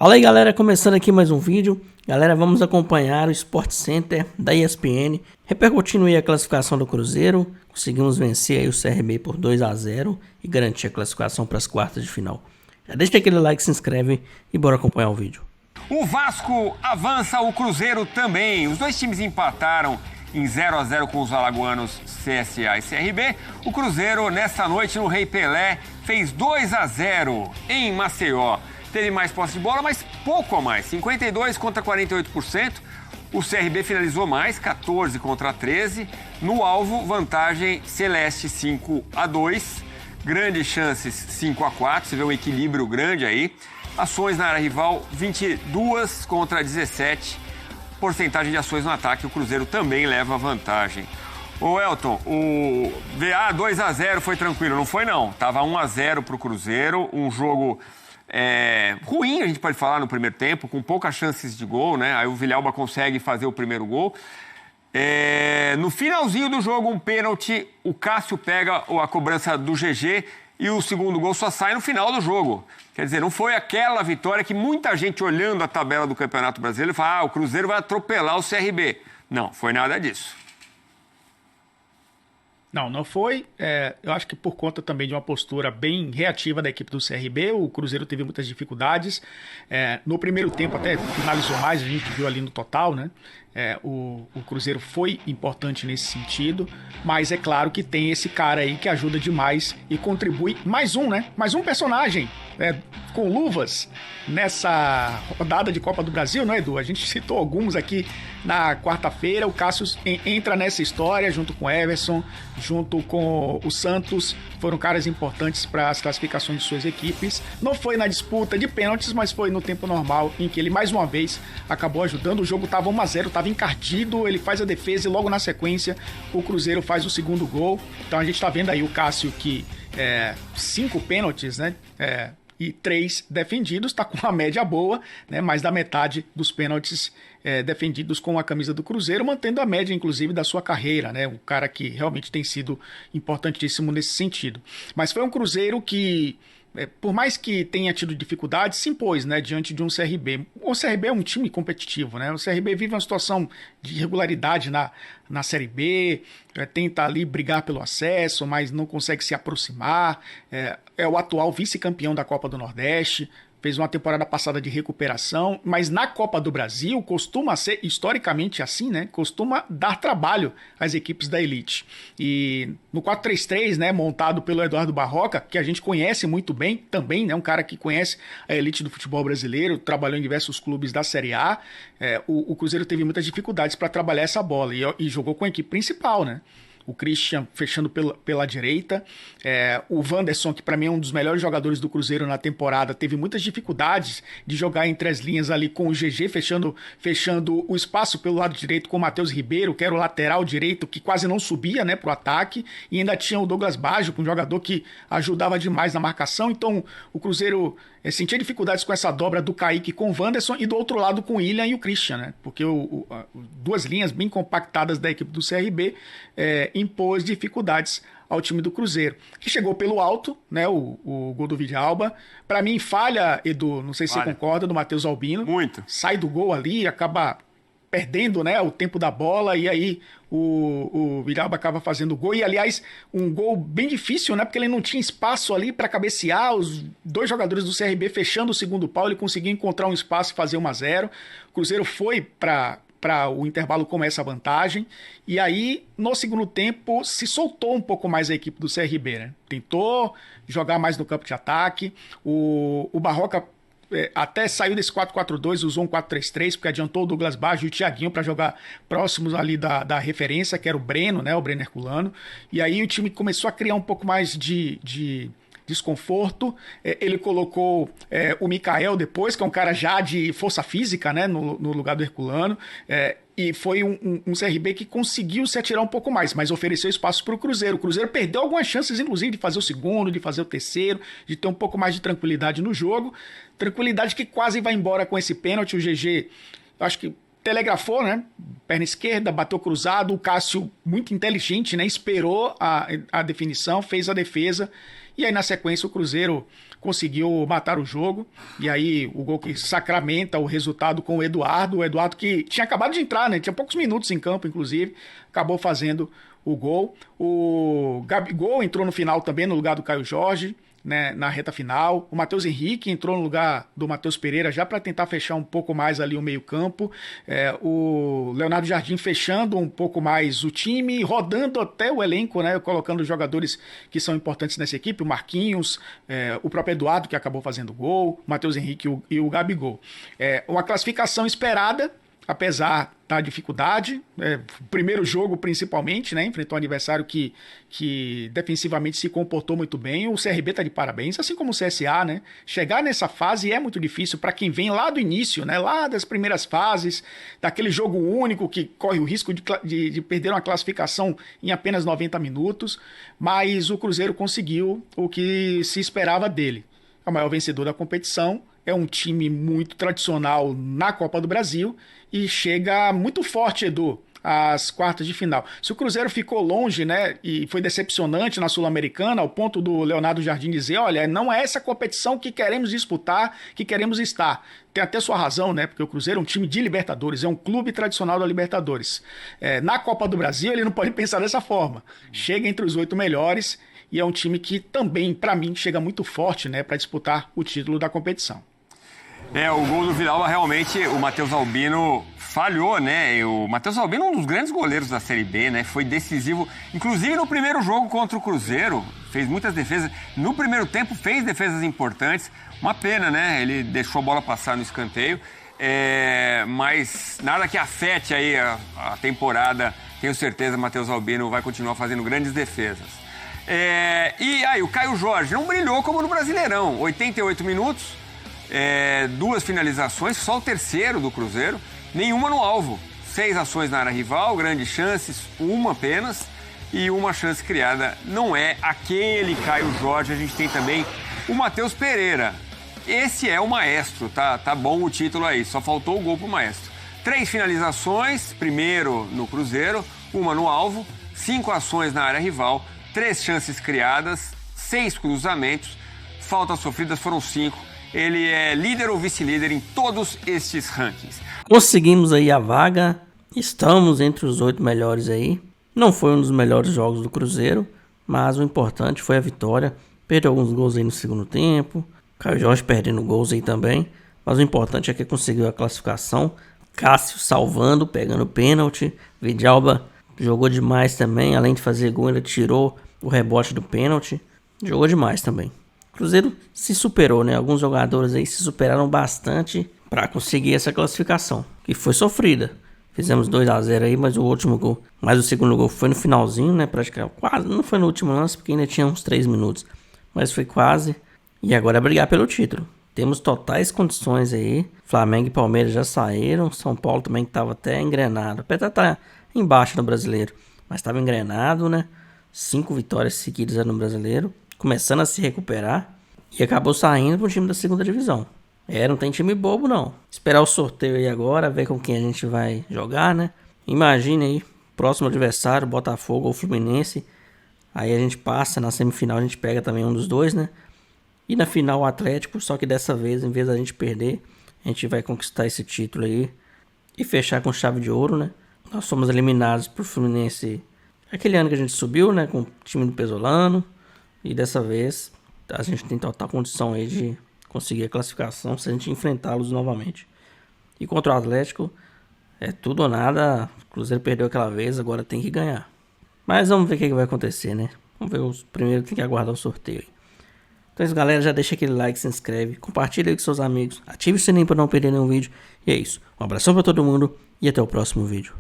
Fala aí galera, começando aqui mais um vídeo. Galera, vamos acompanhar o Sport Center da ESPN, repercutindo aí a classificação do Cruzeiro. Conseguimos vencer aí o CRB por 2-0 e garantir a classificação para as quartas de final. Já deixa aquele like, se inscreve e bora acompanhar o vídeo. O Vasco avança, o Cruzeiro também. Os dois times empataram em 0-0 com os alagoanos CSA e CRB. O Cruzeiro, nesta noite no Rei Pelé, fez 2-0 em Maceió. Teve mais posse de bola, mas pouco a mais, 52% contra 48%. O CRB finalizou mais, 14 contra 13. No alvo, vantagem Celeste 5-2. Grandes chances 5-4, você vê um equilíbrio grande aí. Ações na área rival, 22 contra 17. Porcentagem de ações no ataque, o Cruzeiro também leva vantagem. Ô Elton, o VA 2-0 foi tranquilo, não foi não? Tava 1-0 pro Cruzeiro, um jogo ruim, a gente pode falar, no primeiro tempo, com poucas chances de gol, né? Aí o Villalba consegue fazer o primeiro gol. No finalzinho do jogo, um pênalti, o Cássio pega a cobrança do GG e o segundo gol só sai no final do jogo. Quer dizer, não foi aquela vitória que muita gente olhando a tabela do Campeonato Brasileiro fala, o Cruzeiro vai atropelar o CRB. Não, foi nada disso. Não foi. Eu acho que por conta também de uma postura bem reativa da equipe do CRB, o Cruzeiro teve muitas dificuldades. No primeiro tempo até finalizou mais, a gente viu ali no total, né? O Cruzeiro foi importante nesse sentido, mas é claro que tem esse cara aí que ajuda demais e contribui. Mais um, né? Mais um personagem com luvas nessa rodada de Copa do Brasil, né, Edu? A gente citou alguns aqui na quarta-feira. O Cássio entra nessa história junto com o Everson, junto com o Santos. Foram caras importantes para as classificações de suas equipes. Não foi na disputa de pênaltis, mas foi no tempo normal, em que ele mais uma vez acabou ajudando. O jogo estava 1-0, estava encardido, ele faz a defesa e logo na sequência o Cruzeiro faz o segundo gol. Então a gente está vendo aí o Cássio que 5 pênaltis, né? E 3 defendidos, está com uma média boa, né? Mais da metade dos pênaltis defendidos com a camisa do Cruzeiro, mantendo a média, inclusive, da sua carreira, né? Um cara que realmente tem sido importantíssimo nesse sentido. Mas foi um Cruzeiro que, por mais que tenha tido dificuldades, se impôs, né, diante de um CRB. O CRB é um time competitivo, né? O CRB vive uma situação de irregularidade na Série B, tenta ali brigar pelo acesso, mas não consegue se aproximar. É o atual vice-campeão da Copa do Nordeste, fez uma temporada passada de recuperação, mas na Copa do Brasil costuma ser, historicamente assim, né? Costuma dar trabalho às equipes da elite. E no 4-3-3, né, montado pelo Eduardo Barroca, que a gente conhece muito bem também, né? Um cara que conhece a elite do futebol brasileiro, trabalhou em diversos clubes da Série A. O Cruzeiro teve muitas dificuldades para trabalhar essa bola e jogou com a equipe principal, né? O Christian fechando pela direita, o Wanderson, que para mim é um dos melhores jogadores do Cruzeiro na temporada, teve muitas dificuldades de jogar entre as linhas ali com o GG, fechando o espaço pelo lado direito com o Matheus Ribeiro, que era o lateral direito, que quase não subia, né, pro ataque, e ainda tinha o Douglas Baggio, um jogador que ajudava demais na marcação. Então o Cruzeiro sentia dificuldades com essa dobra do Kaique com o Wanderson e do outro lado com o William e o Christian, né? Porque duas linhas bem compactadas da equipe do CRB impôs dificuldades ao time do Cruzeiro, que chegou pelo alto, né? O gol do Villalba. Para mim, falha, Edu, não sei se você concorda, do Matheus Albino. Muito. Sai do gol ali, acaba perdendo, né, o tempo da bola, e aí o Villalba acaba fazendo o gol. E, aliás, um gol bem difícil, né, porque ele não tinha espaço ali para cabecear. Os dois jogadores do CRB fechando o segundo pau, ele conseguiu encontrar um espaço e fazer 1-0. O Cruzeiro foi para o intervalo com essa vantagem, e aí no segundo tempo se soltou um pouco mais a equipe do CRB, né? Tentou jogar mais no campo de ataque. O Barroca até saiu desse 4-4-2, usou um 4-3-3, porque adiantou o Douglas Baggio e o Thiaguinho para jogar próximos ali da referência, que era o Breno, né, o Breno Herculano. E aí o time começou a criar um pouco mais de desconforto. Ele colocou o Mikael depois, que é um cara já de força física, né, no lugar do Herculano. E foi um CRB que conseguiu se atirar um pouco mais, mas ofereceu espaço para o Cruzeiro. O Cruzeiro perdeu algumas chances, inclusive, de fazer o segundo, de fazer o terceiro, de ter um pouco mais de tranquilidade no jogo. Tranquilidade que quase vai embora com esse pênalti. O GG, acho que telegrafou, né? Perna esquerda, bateu cruzado. O Cássio, muito inteligente, né? Esperou a definição, fez a defesa. E aí, na sequência, o Cruzeiro conseguiu matar o jogo. E aí o gol que sacramenta o resultado com o Eduardo que tinha acabado de entrar, né? Tinha poucos minutos em campo, inclusive, acabou fazendo o gol. O Gabigol entrou no final também no lugar do Caio Jorge, né, na reta final. O Matheus Henrique entrou no lugar do Matheus Pereira já para tentar fechar um pouco mais ali o meio-campo. O Leonardo Jardim fechando um pouco mais o time, rodando até o elenco, né, colocando jogadores que são importantes nessa equipe, o Marquinhos, o próprio Eduardo, que acabou fazendo gol, o Matheus Henrique e o Gabigol. Uma classificação esperada, apesar da dificuldade, primeiro jogo principalmente, né, enfrentou um adversário que defensivamente se comportou muito bem. O CRB está de parabéns, assim como o CSA, né? Chegar nessa fase é muito difícil para quem vem lá do início, né, lá das primeiras fases, daquele jogo único que corre o risco de perder uma classificação em apenas 90 minutos, mas o Cruzeiro conseguiu o que se esperava dele. É o maior vencedor da competição, é um time muito tradicional na Copa do Brasil e chega muito forte, Edu, às quartas de final. Se o Cruzeiro ficou longe, né, e foi decepcionante na Sul-Americana, ao ponto do Leonardo Jardim dizer, olha, não é essa competição que queremos disputar, que queremos estar. Tem até sua razão, né, porque o Cruzeiro é um time de Libertadores, é um clube tradicional da Libertadores. Na Copa do Brasil ele não pode pensar dessa forma. Chega entre os 8 melhores e é um time que também, para mim, chega muito forte, né, para disputar o título da competição. O gol do Vidal, realmente, o Matheus Albino falhou, né? O Matheus Albino é um dos grandes goleiros da Série B, né? Foi decisivo, inclusive no primeiro jogo contra o Cruzeiro, fez muitas defesas. No primeiro tempo fez defesas importantes. Uma pena, né? Ele deixou a bola passar no escanteio. Mas nada que afete aí a temporada. Tenho certeza que o Matheus Albino vai continuar fazendo grandes defesas. E aí, o Caio Jorge não brilhou como no Brasileirão. 88 minutos. 2 finalizações, só o terceiro do Cruzeiro, nenhuma no alvo. 6 ações na área rival, grandes chances, uma apenas, e uma chance criada. Não é aquele Caio Jorge, a gente tem também o Matheus Pereira. Esse é o maestro, tá bom o título aí, só faltou o gol pro maestro. 3 finalizações, primeiro no Cruzeiro, uma no alvo, 5 ações na área rival, 3 chances criadas, 6 cruzamentos, faltas sofridas foram 5. Ele é líder ou vice-líder em todos estes rankings. Conseguimos aí a vaga, estamos entre os 8 melhores aí. Não foi um dos melhores jogos do Cruzeiro, mas o importante foi a vitória. Perdeu alguns gols aí no segundo tempo, Caio Jorge perdendo gols aí também, mas o importante é que conseguiu a classificação. Cássio salvando, pegando pênalti. Vidalba jogou demais também, além de fazer gol, ele tirou o rebote do pênalti. Jogou demais também. Cruzeiro se superou, né? Alguns jogadores aí se superaram bastante para conseguir essa classificação, que foi sofrida. Fizemos 2-0 aí, mas o segundo gol foi no finalzinho, né? Praticamente quase, não foi no último lance, porque ainda tinha uns 3 minutos, mas foi quase. E agora é brigar pelo título. Temos totais condições aí. Flamengo e Palmeiras já saíram, São Paulo também que estava até engrenado, apesar de estar embaixo no Brasileiro, mas estava engrenado, né? 5 vitórias seguidas no Brasileiro, começando a se recuperar, e acabou saindo pro time da segunda divisão. Não tem time bobo não. Esperar o sorteio aí agora, ver com quem a gente vai jogar, né? Imagine aí, próximo adversário, Botafogo ou Fluminense. Aí a gente passa, na semifinal a gente pega também um dos dois, né? E na final o Atlético, só que dessa vez, em vez da gente perder, a gente vai conquistar esse título aí e fechar com chave de ouro, né? Nós fomos eliminados por Fluminense aquele ano que a gente subiu, né? Com o time do Pesolano. E dessa vez a gente tem total condição aí de conseguir a classificação se a gente enfrentá-los novamente. E contra o Atlético é tudo ou nada. O Cruzeiro perdeu aquela vez, agora tem que ganhar. Mas vamos ver o que vai acontecer, né? Vamos ver primeiro, tem que aguardar o sorteio aí. Então é isso, galera, já deixa aquele like, se inscreve, compartilha aí com seus amigos, ative o sininho para não perder nenhum vídeo. E é isso, um abração para todo mundo e até o próximo vídeo.